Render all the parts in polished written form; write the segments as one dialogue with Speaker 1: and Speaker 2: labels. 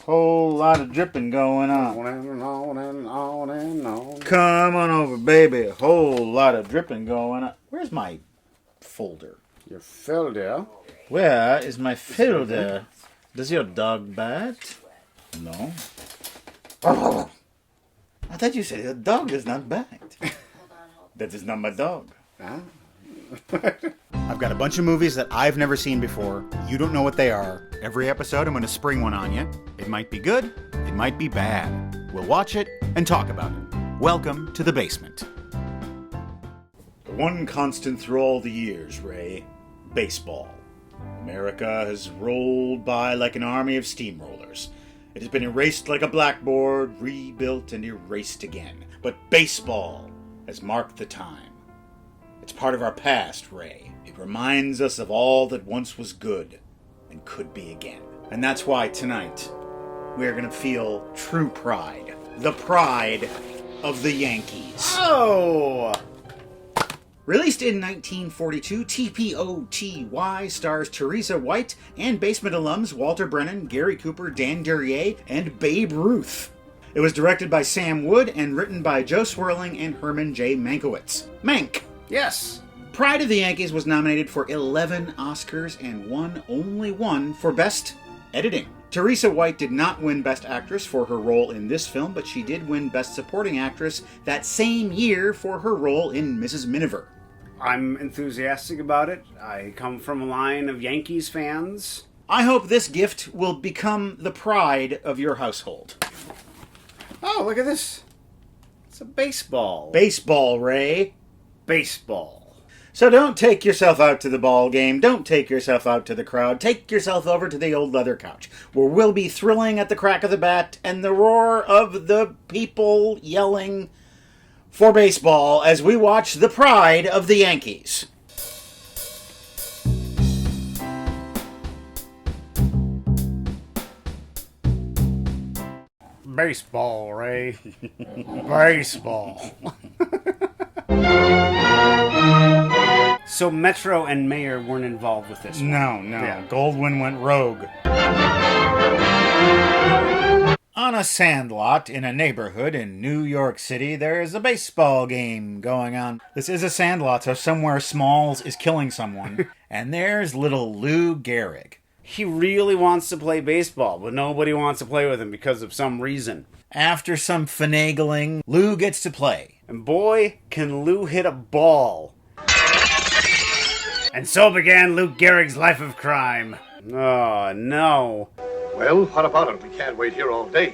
Speaker 1: whole lot of dripping going on.
Speaker 2: On and on and on and on.
Speaker 1: Come on over, baby. A whole lot of dripping going on. Where's my folder?
Speaker 2: Your folder?
Speaker 1: Where is my folder? Does your dog bite? No. I thought you said your dog does not bite. That is not my dog.
Speaker 2: Huh?
Speaker 1: I've got a bunch of movies that I've never seen before. You don't know what they are. Every episode, I'm going to spring one on you. It might be good. It might be bad. We'll watch it and talk about it. Welcome to the basement. The one constant through all the years, Ray. Baseball. America has rolled by like an army of steamrollers. It has been erased like a blackboard, rebuilt and erased again. But baseball has marked the time. It's part of our past, Ray. It reminds us of all that once was good and could be again. And that's why tonight we're going to feel true pride. The pride of the Yankees.
Speaker 2: Oh!
Speaker 1: Released in 1942, TPOTY stars Teresa White and basement alums Walter Brennan, Gary Cooper, Dan Duryea, and Babe Ruth. It was directed by Sam Wood and written by Joe Swerling and Herman J. Mankiewicz. Mank!
Speaker 2: Yes!
Speaker 1: Pride of the Yankees was nominated for 11 Oscars and won only one for Best Editing. Teresa White did not win Best Actress for her role in this film, but she did win Best Supporting Actress that same year for her role in Mrs. Miniver.
Speaker 2: I'm enthusiastic about it. I come from a line of Yankees fans.
Speaker 1: I hope this gift will become the pride of your household.
Speaker 2: Oh, look at this. It's a baseball.
Speaker 1: Baseball, Ray.
Speaker 2: Baseball.
Speaker 1: So don't take yourself out to the ball game. Don't take yourself out to the crowd. Take yourself over to the old leather couch, where we'll be thrilling at the crack of the bat and the roar of the people yelling for baseball as we watch the pride of the Yankees.
Speaker 2: Baseball, Ray. Baseball. So Metro and Mayer weren't involved with this one?
Speaker 1: No.
Speaker 2: Yeah.
Speaker 1: Goldwyn went rogue. On a sandlot in a neighborhood in New York City, there's a baseball game going on. This is a sandlot, so somewhere Smalls is killing someone. And there's little Lou Gehrig.
Speaker 2: He really wants to play baseball, but nobody wants to play with him because of some reason.
Speaker 1: After some finagling, Lou gets to play.
Speaker 2: And boy, can Lou hit a ball. And so began Lou Gehrig's life of crime. Oh, no.
Speaker 3: Well, what about it? We can't wait here all day.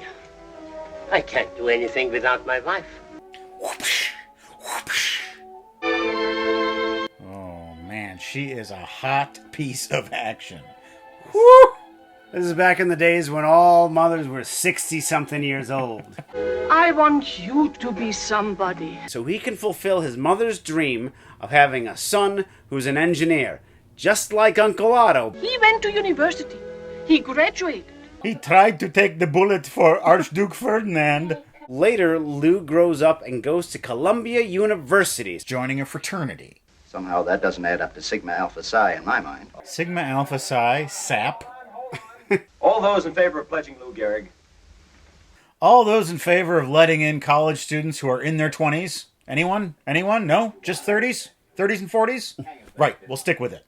Speaker 4: I can't do anything without my wife.
Speaker 1: Whoopsh, whoopsh. Oh, man, she is a hot piece of action.
Speaker 2: Woo! This is back in the days when all mothers were 60-something years old.
Speaker 5: I want you to be somebody.
Speaker 2: So he can fulfill his mother's dream of having a son who's an engineer, just like Uncle Otto.
Speaker 5: He went to university. He graduated.
Speaker 1: He tried to take the bullet for Archduke Ferdinand.
Speaker 2: Later, Lou grows up and goes to Columbia University,
Speaker 1: Joining a fraternity.
Speaker 6: Somehow that doesn't add up to Sigma Alpha Psi in my mind.
Speaker 1: Sigma Alpha Psi, SAP.
Speaker 7: All those in favor of pledging Lou Gehrig.
Speaker 1: All those in favor of letting in college students who are in their 20s? Anyone? Anyone? No? Just 30s? 30s and 40s? Right, we'll stick with it.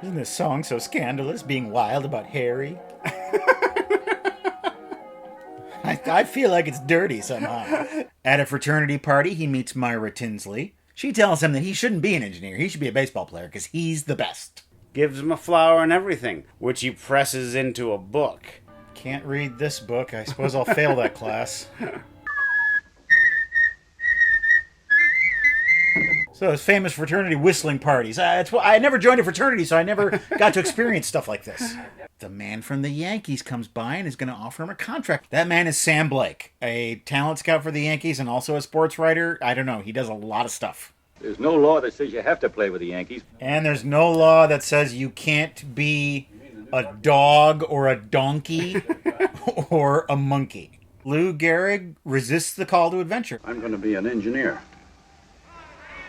Speaker 1: Isn't this song so scandalous, being wild about Harry? I feel like it's dirty somehow. At a fraternity party, he meets Myra Tinsley. She tells him that he shouldn't be an engineer, he should be a baseball player, because he's the best.
Speaker 2: gives him a flower and everything, which he presses into a book.
Speaker 1: Can't read this book. I suppose I'll fail that class. So his famous fraternity whistling parties. I never joined a fraternity, so I never got to experience stuff like this. The man from the Yankees comes by and is going to offer him a contract. That man is Sam Blake, a talent scout for the Yankees and also a sports writer. I don't know. He does a lot of stuff.
Speaker 7: There's no law that says you have to play with the Yankees.
Speaker 1: And there's no law that says you can't be a dog or a donkey or a monkey. Lou Gehrig resists the call to adventure.
Speaker 3: I'm going to be an engineer.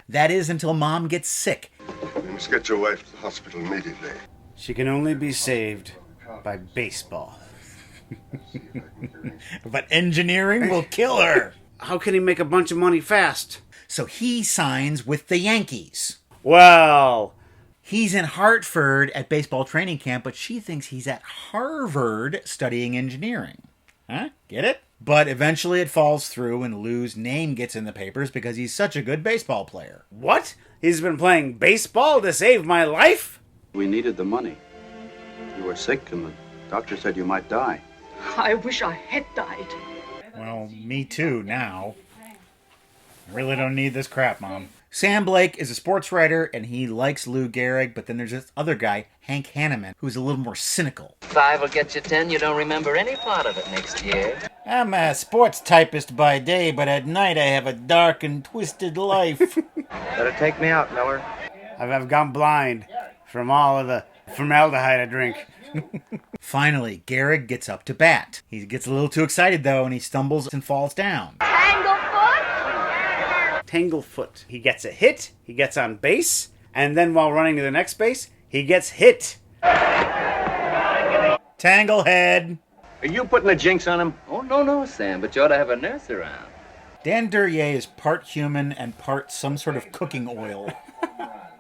Speaker 1: That is until Mom gets sick.
Speaker 8: You must get your wife to the hospital immediately.
Speaker 2: She can only be saved by baseball.
Speaker 1: But engineering will kill her.
Speaker 2: How can he make a bunch of money fast?
Speaker 1: So he signs with the Yankees.
Speaker 2: Well,
Speaker 1: He's in Hartford at baseball training camp, but she thinks he's at Harvard studying engineering. Huh? Get it? But eventually it falls through and Lou's name gets in the papers because he's such a good baseball player.
Speaker 2: what? He's been playing baseball to save my life?
Speaker 3: We needed the money. You were sick, and the doctor said you might die.
Speaker 5: I wish I had died.
Speaker 1: Well, me too now. I really don't need this crap, Mom. Sam Blake is a sports writer, and he likes Lou Gehrig, but then there's this other guy, Hank Hanneman, who's a little more cynical.
Speaker 8: 5 will get you 10. You don't remember any part of it next year.
Speaker 1: I'm a sports typist by day, but at night I have a dark and twisted life.
Speaker 8: Better take me out, Miller.
Speaker 2: I've gone blind from all of the formaldehyde I drink.
Speaker 1: Finally, Gehrig gets up to bat. He gets a little too excited, though, and he stumbles and falls down.
Speaker 2: Tanglefoot. He gets a hit, he gets on base, and then while running to the next base, he gets hit.
Speaker 1: Tanglehead.
Speaker 7: Are you putting a jinx on him?
Speaker 8: Oh, no, Sam, but you ought to have a nurse around.
Speaker 1: Dan Duryea is part human and part some sort of cooking oil.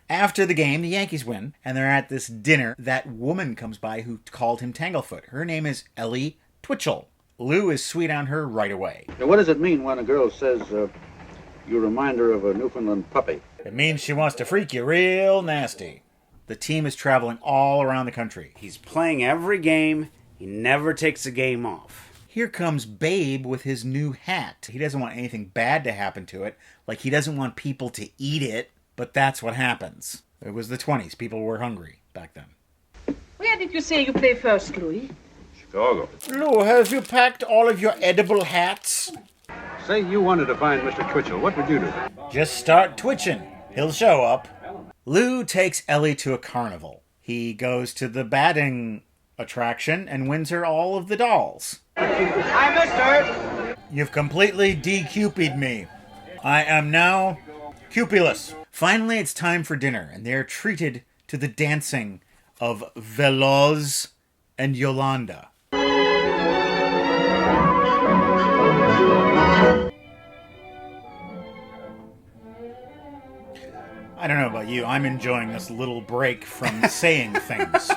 Speaker 1: After the game, the Yankees win, and they're at this dinner. That woman comes by who called him Tanglefoot. Her name is Ellie Twitchell. Lou is sweet on her right away.
Speaker 3: Now, what does it mean when a girl says, you remind her of a Newfoundland puppy?
Speaker 1: It means she wants to freak you real nasty. The team is traveling all around the country.
Speaker 2: He's playing every game. He never takes a game off.
Speaker 1: Here comes Babe with his new hat. He doesn't want anything bad to happen to it. Like, he doesn't want people to eat it. But that's what happens. It was the 20s. People were hungry back then.
Speaker 5: Where did you say you play first, Louis?
Speaker 3: Chicago.
Speaker 1: Lou, have you packed all of your edible hats?
Speaker 3: Say you wanted to find Mr. Twitchell. What would you do?
Speaker 1: Just start twitching. He'll show up. Lou takes Ellie to a carnival. He goes to the batting attraction and wins her all of the dolls.
Speaker 8: Hi, mister.
Speaker 1: You've completely de-Cupid me. I am now Cupulus. Finally, it's time for dinner, and they're treated to the dancing of Veloz and Yolanda. I don't know about you, I'm enjoying this little break from saying things.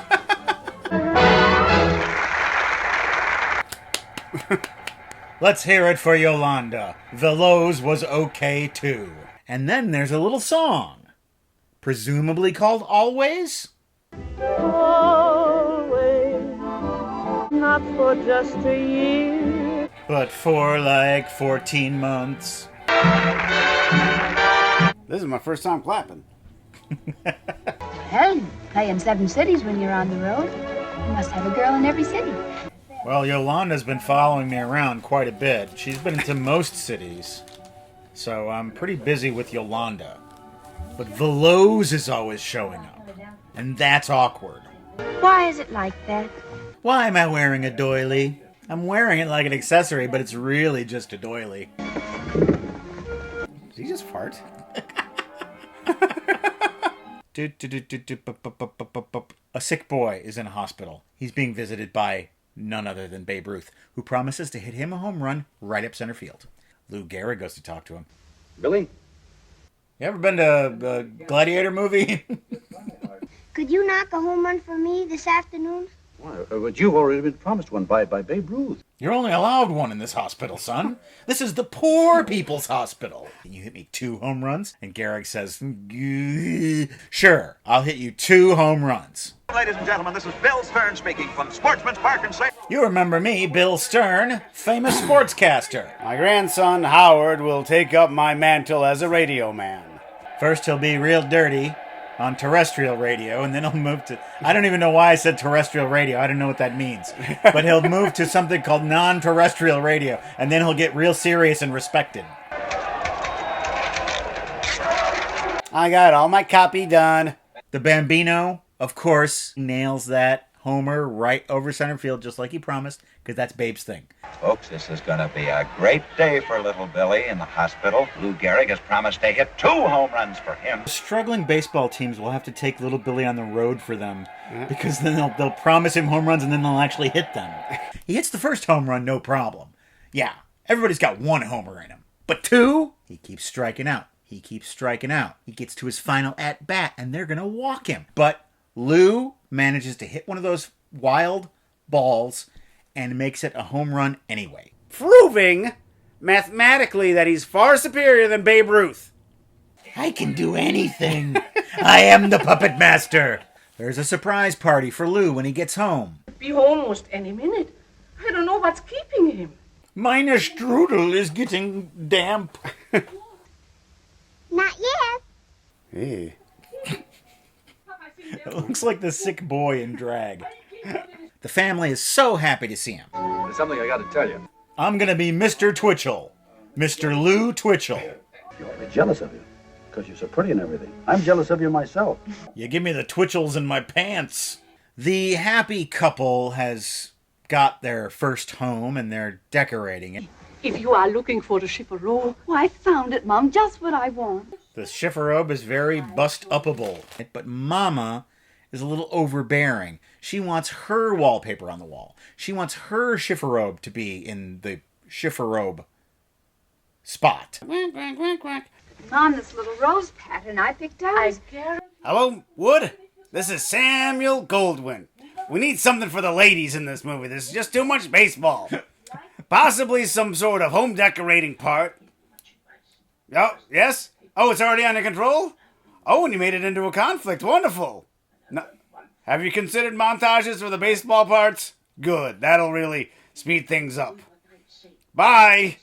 Speaker 1: Let's hear it for Yolanda. Veloz was okay too. And then there's a little song, presumably called Always?
Speaker 5: Always, not for just a year.
Speaker 1: But for like 14 months.
Speaker 2: This is my first time clapping.
Speaker 9: Hell, you play in 7 cities when you're on the road. You must have a girl in every city.
Speaker 1: Well, Yolanda's been following me around quite a bit. She's been to most cities. So I'm pretty busy with Yolanda. But Veloz is always showing up. And that's awkward.
Speaker 9: Why is it like that?
Speaker 1: Why am I wearing a doily? I'm wearing it like an accessory, but it's really just a doily.
Speaker 2: Did he just fart?
Speaker 1: A sick boy is in a hospital. He's being visited by none other than Babe Ruth, who promises to hit him a home run right up center field. Lou Gehrig goes to talk to him.
Speaker 3: Billy?
Speaker 1: You ever been to a Gladiator movie?
Speaker 9: Could you knock a home run for me this afternoon?
Speaker 3: Why, but you've already been promised one by Babe Ruth.
Speaker 1: You're only allowed one in this hospital, son. This is the poor people's hospital. Can you hit me 2 home runs? And Gehrig says, sure, I'll hit you 2 home runs.
Speaker 10: Ladies and gentlemen, this is Bill Stern speaking from Sportsman's Park and St.
Speaker 1: You remember me, Bill Stern, famous sportscaster.
Speaker 2: My grandson, Howard, will take up my mantle as a radio man.
Speaker 1: First he'll be real dirty on terrestrial radio, and then he'll move to... I don't even know why I said terrestrial radio. I don't know what that means. But he'll move to something called non-terrestrial radio, and then he'll get real serious and respected.
Speaker 2: I got all my copy done.
Speaker 1: The Bambino, of course, nails that homer right over center field, just like he promised, because that's Babe's thing.
Speaker 10: Folks, this is going to be a great day for little Billy in the hospital. Lou Gehrig has promised to hit 2 home runs for him.
Speaker 1: Struggling baseball teams will have to take little Billy on the road for them, because then they'll promise him home runs and then they'll actually hit them. He hits the first home run, no problem. Yeah, everybody's got 1 homer in him. But 2? He keeps striking out. He keeps striking out. He gets to his final at-bat, and they're going to walk him. But Lou manages to hit one of those wild balls and makes it a home run anyway.
Speaker 2: Proving mathematically that he's far superior than Babe Ruth.
Speaker 1: I can do anything. I am the puppet master. There's a surprise party for Lou when he gets home.
Speaker 5: Be home almost any minute. I don't know what's keeping him.
Speaker 1: Meine strudel is getting damp.
Speaker 9: Not yet.
Speaker 2: Hey.
Speaker 1: It looks like the sick boy in drag. The family is so happy to see him.
Speaker 3: There's something I got to tell you.
Speaker 1: I'm going to be Mr. Twitchell. Mr. Lou Twitchell.
Speaker 3: You ought to be jealous of you, because you're so pretty and everything. I'm jealous of you myself.
Speaker 1: You give me the Twitchells in my pants. The happy couple has got their first home and they're decorating it.
Speaker 5: If you are looking for the chiffon,
Speaker 9: I found it, Mom. Just what I want.
Speaker 1: The chifforobe is very bust-upable. But Mama is a little overbearing. She wants her wallpaper on the wall. She wants her chifforobe to be in the chifforobe spot.
Speaker 2: Quack, quack, quack, quack.
Speaker 9: Mom, this little rose pattern I picked out.
Speaker 2: Hello, Wood? This is Samuel Goldwyn. We need something for the ladies in this movie. There's just too much baseball. Possibly some sort of home decorating part. Oh, yes? Oh, it's already under control? Oh, and you made it into a conflict. Wonderful. No, have you considered montages for the baseball parts? Good. That'll really speed things up. Bye.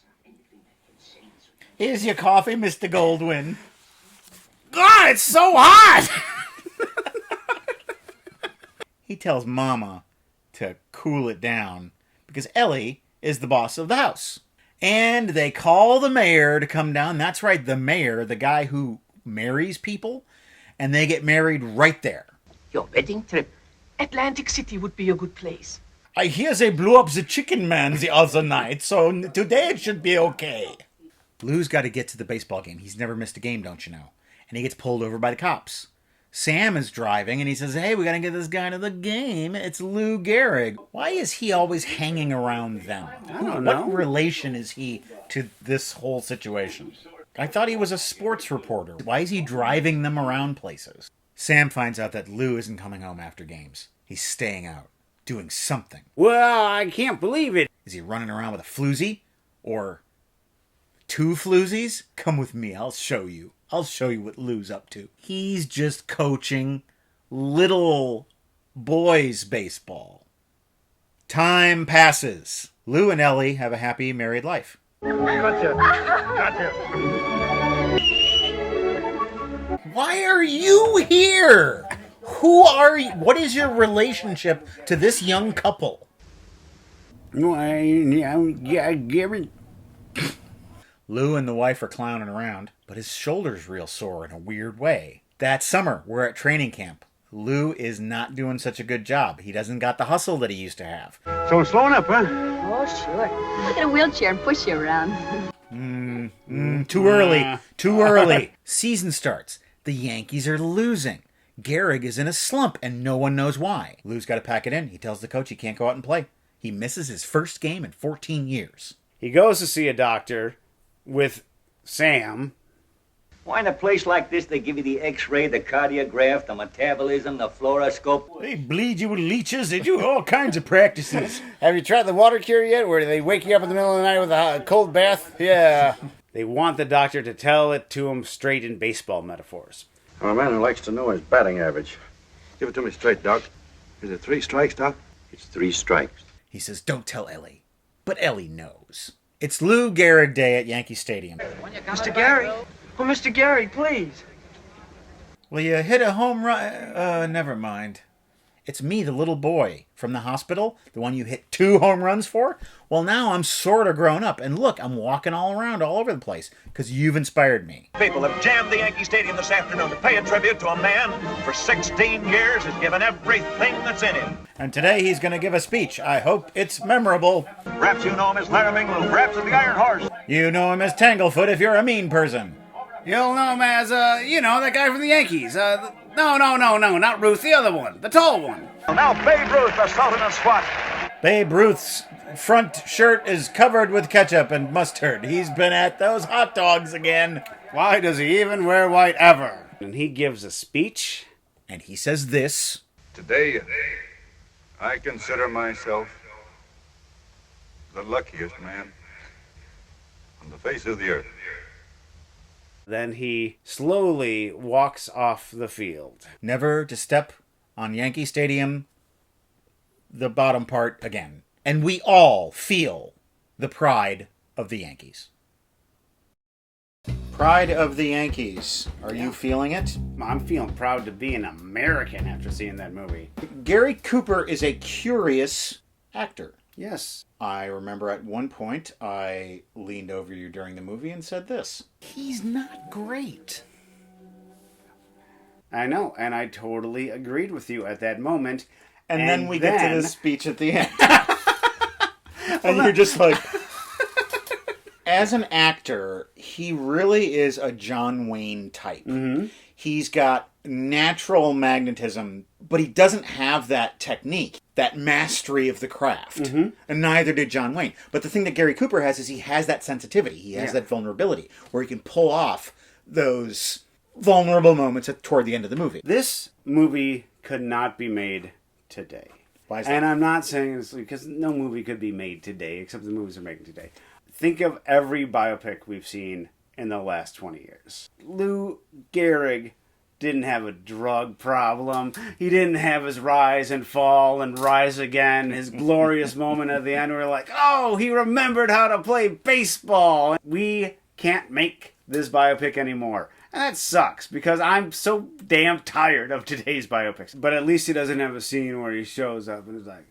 Speaker 1: Here's your coffee, Mr. Goldwyn.
Speaker 2: God, it's so hot!
Speaker 1: He tells Mama to cool it down because Ellie is the boss of the house. And they call the mayor to come down. That's right, the mayor, the guy who marries people. And they get married right there.
Speaker 4: Your wedding trip.
Speaker 5: Atlantic City would be a good place.
Speaker 1: I hear they blew up the chicken man the other night, so today it should be okay. Lou's got to get to the baseball game. He's never missed a game, don't you know? And he gets pulled over by the cops. Sam is driving, and he says, hey, we got to get this guy to the game. It's Lou Gehrig. Why is he always hanging around them?
Speaker 2: I don't know.
Speaker 1: What relation is he to this whole situation? I thought he was a sports reporter. Why is he driving them around places? Sam finds out that Lou isn't coming home after games. He's staying out, doing something.
Speaker 2: Well, I can't believe it.
Speaker 1: Is he running around with a floozy? Or 2 floozies? Come with me, I'll show you. I'll show you what Lou's up to. He's just coaching little boys baseball. Time passes. Lou and Ellie have a happy married life.
Speaker 7: Gotcha.
Speaker 1: Why are you here? Who are you? What is your relationship to this young couple? Lou and the wife are clowning around, but his shoulder's real sore in a weird way. That summer, we're at training camp. Lou is not doing such a good job. He doesn't got the hustle that he used to have.
Speaker 7: So slowing up, huh?
Speaker 9: Oh, sure. I'll get a wheelchair and push you around.
Speaker 1: Too early. Too early. Season starts. The Yankees are losing. Gehrig is in a slump, and no one knows why. Lou's got to pack it in. He tells the coach he can't go out and play. He misses his first game in 14 years.
Speaker 2: He goes to see a doctor with Sam.
Speaker 7: Why in a place like this they give you the x-ray, the cardiograph, the metabolism, the fluoroscope?
Speaker 1: They bleed you with leeches. They do all kinds of practices.
Speaker 2: Have you tried the water cure yet, where they wake you up in the middle of the night with a cold bath? Yeah. They want the doctor to tell it to him straight in baseball metaphors.
Speaker 3: I'm a man who likes to know his batting average. Give it to me straight, Doc. Is it 3 strikes, Doc? It's 3 strikes.
Speaker 1: He says, don't tell Ellie. But Ellie knows. It's Lou Gehrig Day at Yankee Stadium.
Speaker 5: Mr. Gehrig. Oh, Mr. Gehrig, please.
Speaker 1: Will you hit a home run? Never mind. It's me, the little boy from the hospital, the one you hit 2 home runs for. Well, now I'm sort of grown up, and look, I'm walking all around all over the place because you've inspired me.
Speaker 10: People have jammed the Yankee Stadium this afternoon to pay a tribute to a man who for 16 years has given everything that's in him.
Speaker 1: And today he's going to give a speech. I hope it's memorable.
Speaker 10: Perhaps you know him as Laramie Lou, perhaps as the Iron Horse.
Speaker 1: You know him as Tanglefoot if you're a mean person.
Speaker 2: You'll know him as, that guy from the Yankees. No, not Ruth, the other one, the tall one.
Speaker 10: Now Babe Ruth, the Sultan of Swat.
Speaker 1: Babe Ruth's front shirt is covered with ketchup and mustard. He's been at those hot dogs again.
Speaker 2: Why does he even wear white ever? And he gives a speech.
Speaker 1: And he says this.
Speaker 3: Today, I consider myself the luckiest man on the face of the earth.
Speaker 2: Then he slowly walks off the field.
Speaker 1: Never to step on Yankee Stadium, the bottom part again. And we all feel the pride of the Yankees. Pride of the Yankees. Are you feeling it?
Speaker 2: I'm feeling proud to be an American after seeing that movie.
Speaker 1: Gary Cooper is a curious actor.
Speaker 2: Yes.
Speaker 1: I remember at one point I leaned over you during the movie and said this. He's not great.
Speaker 2: I know, and I totally agreed with you at that moment.
Speaker 1: And then we get to the speech at the end. And you're just like... As an actor, he really is a John Wayne type.
Speaker 2: Mm-hmm.
Speaker 1: He's got natural magnetism, but he doesn't have that technique, that mastery of the craft.
Speaker 2: Mm-hmm.
Speaker 1: And neither did John Wayne. But the thing that Gary Cooper has is he has that sensitivity. He has that vulnerability where he can pull off those vulnerable moments toward the end of the movie.
Speaker 2: This movie could not be made today.
Speaker 1: Why is that?
Speaker 2: And I'm not saying this because no movie could be made today except the movies are making today. Think of every biopic we've seen in the last 20 years. Lou Gehrig didn't have a drug problem. He didn't have his rise and fall and rise again. His glorious moment at the end where we're like, oh, he remembered how to play baseball. We can't make this biopic anymore. And that sucks because I'm so damn tired of today's biopics. But at least he doesn't have a scene where he shows up and is like,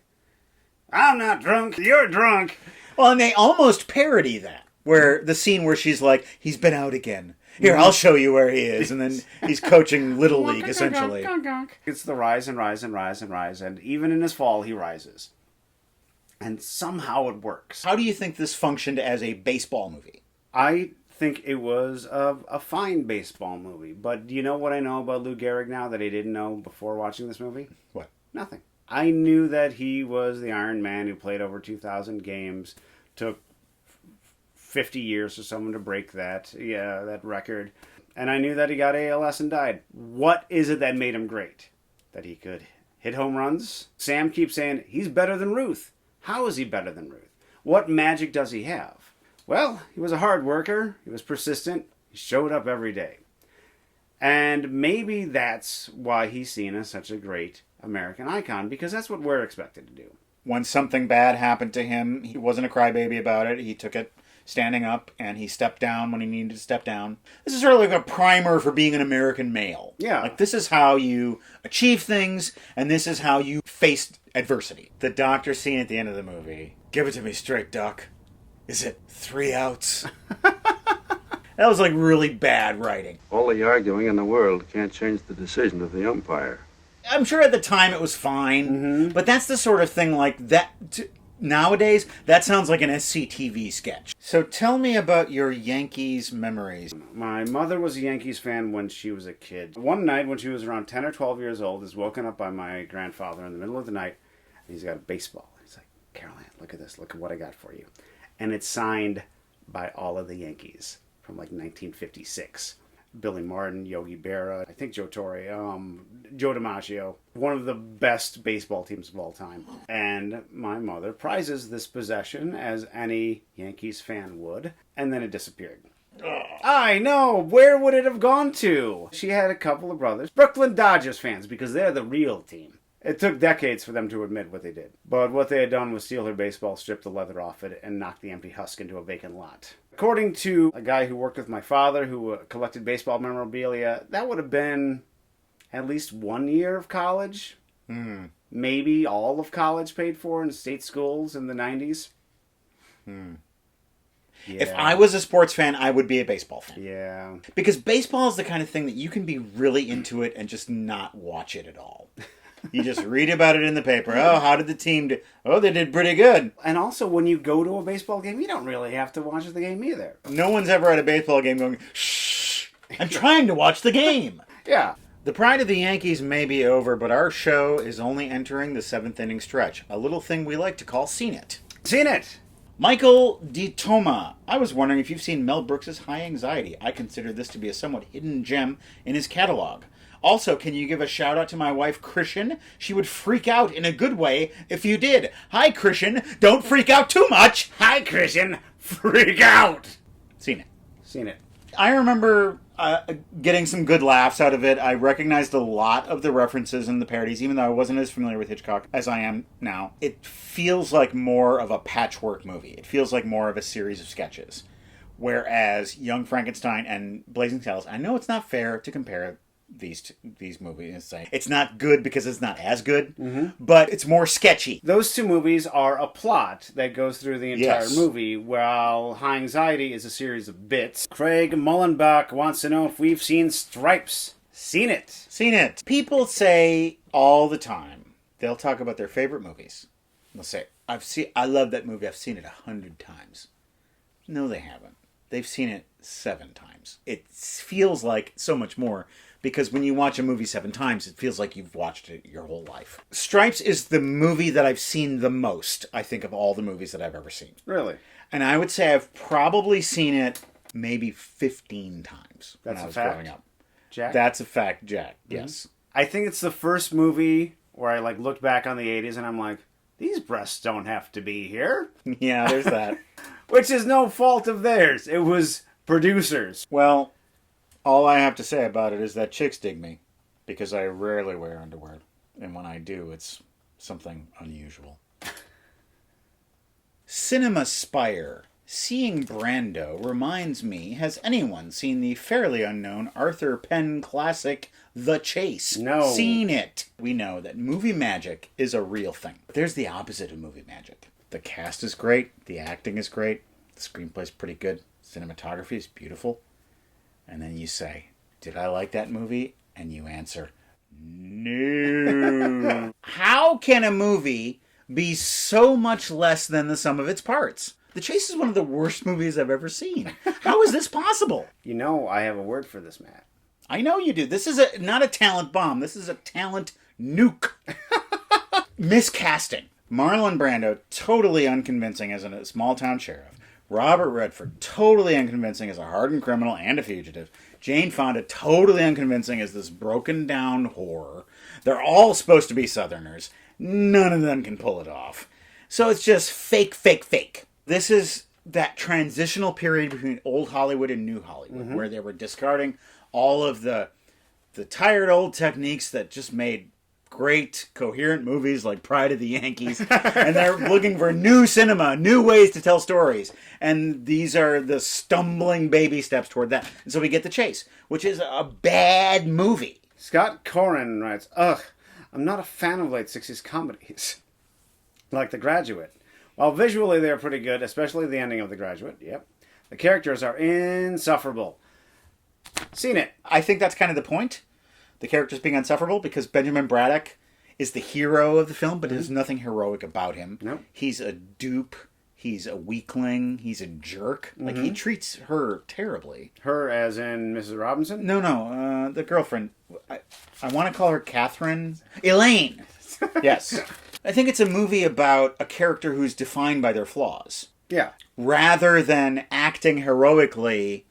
Speaker 2: I'm not drunk, you're drunk.
Speaker 1: Well, and they almost parody that, where the scene where she's like, he's been out again. Here, I'll show you where he is. And then he's coaching Little League, essentially.
Speaker 2: It's the rise and rise and rise and rise. And even in his fall, he rises. And somehow it works.
Speaker 1: How do you think this functioned as a baseball movie?
Speaker 2: I think it was a fine baseball movie. But do you know what I know about Lou Gehrig now that I didn't know before watching this movie?
Speaker 1: What?
Speaker 2: Nothing. I knew that he was the Iron Man who played over 2,000 games, took 50 years for someone to break that record. And I knew that he got ALS and died. What is it that made him great? That he could hit home runs? Sam keeps saying, he's better than Ruth. How is he better than Ruth? What magic does he have? Well, he was a hard worker. He was persistent. He showed up every day. And maybe that's why he's seen as such a great American icon, because that's what we're expected to do.
Speaker 1: When something bad happened to him, he wasn't a crybaby about it. He took it standing up, and he stepped down when he needed to step down. This is sort of like a primer for being an American male.
Speaker 2: Yeah.
Speaker 1: Like, this is how you achieve things, and this is how you face adversity. The doctor scene at the end of the movie. Give it to me straight, Doc. Is it 3 outs? That was like really bad writing.
Speaker 3: All the arguing in the world can't change the decision of the umpire.
Speaker 1: I'm sure at the time it was fine, but that's the sort of thing like that. Nowadays, that sounds like an SCTV sketch. So tell me about your Yankees memories.
Speaker 2: My mother was a Yankees fan when she was a kid. One night when she was around 10 or 12 years old, is woken up by my grandfather in the middle of the night, and he's got a baseball. He's like, Caroline, look at this. Look at what I got for you. And it's signed by all of the Yankees from like 1956. Billy Martin, Yogi Berra, I think Joe Torre, Joe DiMaggio. One of the best baseball teams of all time. And my mother prizes this possession as any Yankees fan would. And then it disappeared. I know! Where would it have gone to? She had a couple of brothers. Brooklyn Dodgers fans, because they're the real team. It took decades for them to admit what they did. But what they had done was steal her baseball, strip the leather off it, and knock the empty husk into a vacant lot. According to a guy who worked with my father who collected baseball memorabilia, that would have been at least 1 year of college. maybe all of college paid for in state schools in the 90s. Yeah.
Speaker 1: If I was a sports fan, I would be a baseball fan.
Speaker 2: Yeah.
Speaker 1: Because baseball is the kind of thing that you can be really into it and just not watch it at all. You just read about it in the paper. Oh, how did the team do? Oh, they did pretty good.
Speaker 2: And also, when you go to a baseball game, you don't really have to watch the game either.
Speaker 1: No one's ever at a baseball game going, shh, I'm trying to watch the game.
Speaker 2: Yeah.
Speaker 1: The pride of the Yankees may be over, but our show is only entering the 7th inning stretch. A little thing we like to call Seen It.
Speaker 2: Seen It!
Speaker 1: Michael DiToma. I was wondering if you've seen Mel Brooks' High Anxiety. I consider this to be a somewhat hidden gem in his catalog. Also, can you give a shout out to my wife, Christian? She would freak out in a good way if you did. Hi, Christian. Don't freak out too much.
Speaker 2: Hi, Christian. Freak out.
Speaker 1: Seen It.
Speaker 2: Seen It.
Speaker 1: I remember getting some good laughs out of it. I recognized a lot of the references and the parodies, even though I wasn't as familiar with Hitchcock as I am now. It feels like more of a patchwork movie. It feels like more of a series of sketches. Whereas Young Frankenstein and Blazing Saddles, I know it's not fair to compare these movies and say it's not good because it's not as good, but it's more sketchy.
Speaker 2: Those two movies are a plot that goes through the entire movie, while High Anxiety is a series of bits. Craig Mullenbach wants to know if we've seen Stripes. Seen it.
Speaker 1: Seen it. People say all the time, they'll talk about their favorite movies. They'll say, I love that movie, I've seen it 100 times. No, they haven't. They've seen it 7 times. It feels like so much more. Because when you watch a movie 7 times, it feels like you've watched it your whole life. Stripes is the movie that I've seen the most, I think, of all the movies that I've ever seen.
Speaker 2: Really?
Speaker 1: And I would say I've probably seen it maybe 15 times when I was growing up.
Speaker 2: Jack?
Speaker 1: That's a fact, Jack. Yes.
Speaker 2: I think it's the first movie where I looked back on the 80s and I'm like, these breasts don't have to be here.
Speaker 1: Yeah, there's that.
Speaker 2: Which is no fault of theirs. It was producers.
Speaker 1: Well, all I have to say about it is that chicks dig me, because I rarely wear underwear, and when I do, it's something unusual. Cinema Spire. Seeing Brando reminds me, has anyone seen the fairly unknown Arthur Penn classic, The Chase?
Speaker 2: No.
Speaker 1: Seen it. We know that movie magic is a real thing. But there's the opposite of movie magic. The cast is great, the acting is great, the screenplay's pretty good, cinematography is beautiful. And then you say, did I like that movie? And you answer, no. How can a movie be so much less than the sum of its parts? The Chase is one of the worst movies I've ever seen. How is this possible?
Speaker 2: You know I have a word for this, Matt.
Speaker 1: I know you do. This is not a talent bomb. This is a talent nuke. Miscasting. Marlon Brando, totally unconvincing as a small-town sheriff. Robert Redford, totally unconvincing as a hardened criminal and a fugitive. Jane Fonda, totally unconvincing as this broken-down whore. They're all supposed to be Southerners. None of them can pull it off. So it's just fake, fake, fake. This is that transitional period between old Hollywood and new Hollywood, where they were discarding all of the tired old techniques that just made great, coherent movies like Pride of the Yankees, and they're looking for new cinema, new ways to tell stories, and these are the stumbling baby steps toward that. And so we get The Chase, which is a bad movie.
Speaker 2: Scott Corin writes, ugh, I'm not a fan of late 60s comedies. Like The Graduate. While visually they're pretty good, especially the ending of The Graduate, yep, the characters are insufferable. Seen it.
Speaker 1: I think that's kind of the point. The characters being insufferable, because Benjamin Braddock is the hero of the film, but there's nothing heroic about him.
Speaker 2: Nope.
Speaker 1: He's a dupe. He's a weakling. He's a jerk. Like, he treats her terribly.
Speaker 2: Her as in Mrs. Robinson?
Speaker 1: No, the girlfriend. I want to call her Catherine. Elaine! Yes. I think it's a movie about a character who's defined by their flaws.
Speaker 2: Yeah.
Speaker 1: Rather than acting heroically,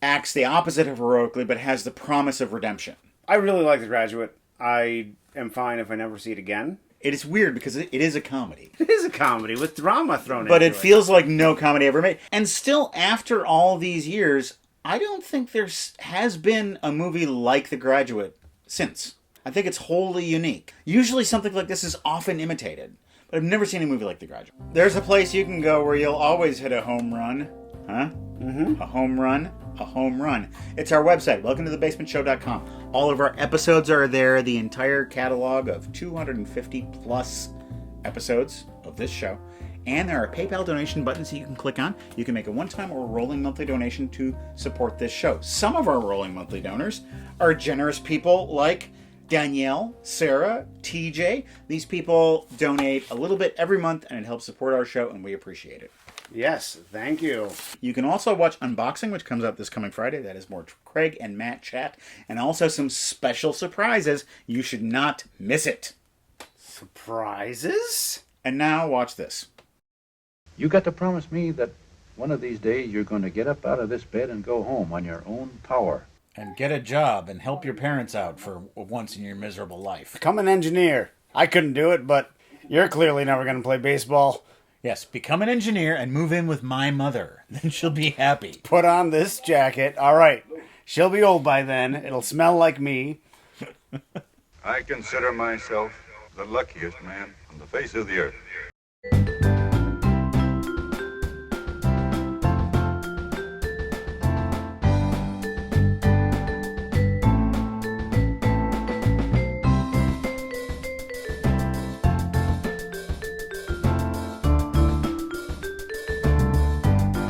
Speaker 1: acts the opposite of heroically, but has the promise of redemption.
Speaker 2: I really like The Graduate. I am fine if I never see it again.
Speaker 1: It is weird because it is a comedy.
Speaker 2: It is a comedy with drama thrown into it.
Speaker 1: But it feels like no comedy ever made. And still, after all these years, I don't think there has been a movie like The Graduate since. I think it's wholly unique. Usually something like this is often imitated. But I've never seen a movie like The Graduate. There's a place you can go where you'll always hit a home run. Huh? Mm-hmm. A home run. a home run. It's our website, welcometothebasementshow.com. All of our episodes are there, the entire catalog of 250 plus episodes of this show. And there are PayPal donation buttons that you can click on. You can make a one-time or a rolling monthly donation to support this show. Some of our rolling monthly donors are generous people like Danielle, Sarah, TJ. These people donate a little bit every month, and it helps support our show, and we appreciate it.
Speaker 2: Yes, thank you.
Speaker 1: You can also watch Unboxing, which comes out this coming Friday. That is more Craig and Matt chat, and also some special surprises. You should not miss it.
Speaker 2: Surprises?
Speaker 1: And now watch this.
Speaker 11: You got to promise me that one of these days you're going to get up out of this bed and go home on your own power.
Speaker 1: And get a job and help your parents out for once in your miserable life.
Speaker 2: Become an engineer. I couldn't do it, but you're clearly never going to play baseball.
Speaker 1: Yes, become an engineer and move in with my mother. Then she'll be happy.
Speaker 2: Put on this jacket. All right. She'll be old by then. It'll smell like me.
Speaker 3: I consider myself the luckiest man on the face of the earth.